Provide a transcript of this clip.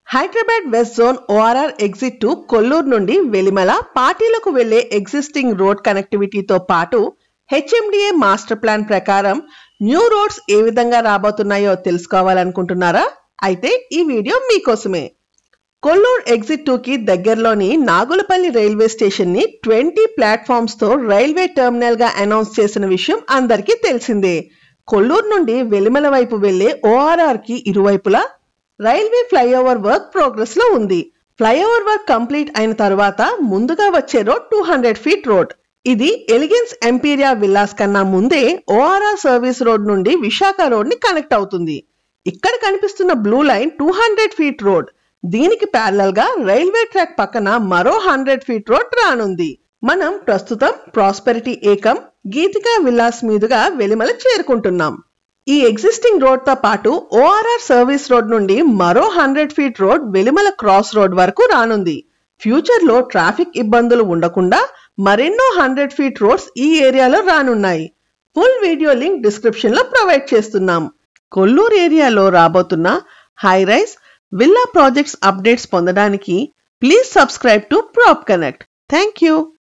Hyderabad west zone ORR exit to Kolluru నుండి వెలిమల పార్టీలకు వెళ్లే ఎగ్జిస్టింగ్ రోడ్ కనెక్టివిటీతో పాటు హెచ్ఎండిఏ మాస్టర్ ప్లాన్ ప్రకారం న్యూ రోడ్స్ ఏ విధంగా రాబోతున్నాయో తెలుసుకోవాలనుకుంటున్నారా? అయితే ఈ వీడియో మీకోసమే. కొల్లూరు ఎగ్జిట్ 2 కి దగ్గరలోని నాగులపల్లి రైల్వే స్టేషన్ ని 20 ప్లాట్ఫామ్స్ తో రైల్వే టెర్మినల్ గా అనౌన్స్ చేసిన విషయం అందరికీ తెలిసిందే. కొల్లూరు నుండి వెలిమల వైపు వెళ్లే ఓఆర్ఆర్ కి ఇరువైపులా రైల్వే ఫ్లైఓవర్ వర్క్ ప్రోగ్రెస్ లో ఉంది. ఫ్లైఓవర్ వర్క్ కంప్లీట్ అయిన తర్వాత ముందుగా వచ్చే రోడ్ 200 ఫీట్ రోడ్. ఇది ఎలిగెన్స్ ఎంపీరియా విల్లాస్ కన్నా ముందే ఓఆర్ఆర్ సర్వీస్ రోడ్ నుండి విశాఖ రోడ్ ని కనెక్ట్ అవుతుంది. ఇక్కడ కనిపిస్తున్న బ్లూ లైన్ 200 ఫీట్ రోడ్. దీనికి ప్యారలల్ గా రైల్వే ట్రాక్ పక్కన మరో 100 ఫీట్ రోడ్ రానుంది. మనం ప్రస్తుతం ప్రాస్పెరిటీ ఏకం గీతికా విల్లాస్ మీదుగా వెలిమల చేరుకుంటున్నాం. ఈ ఎగ్జిస్టింగ్ రోడ్ తో పాటు ఓఆర్ఆర్ సర్వీస్ రోడ్ నుండి మరో 100 feet road Velimala cross road వరకు రానుంది. ఫ్యూచర్ లో ట్రాఫిక్ ఇబ్బందులు ఉండకుండా మరెన్నో 100 ఫీట్ రోడ్స్ ఈ ఏరియాలో రానున్నాయి. ఫుల్ వీడియో లింక్ డిస్క్రిప్షన్ లో ప్రొవైడ్ చేస్తున్నాం. కొల్లూరు ఏరియాలో రాబోతున్న high rise villa projects updates పొందడానికి please subscribe to prop connect. Thank you.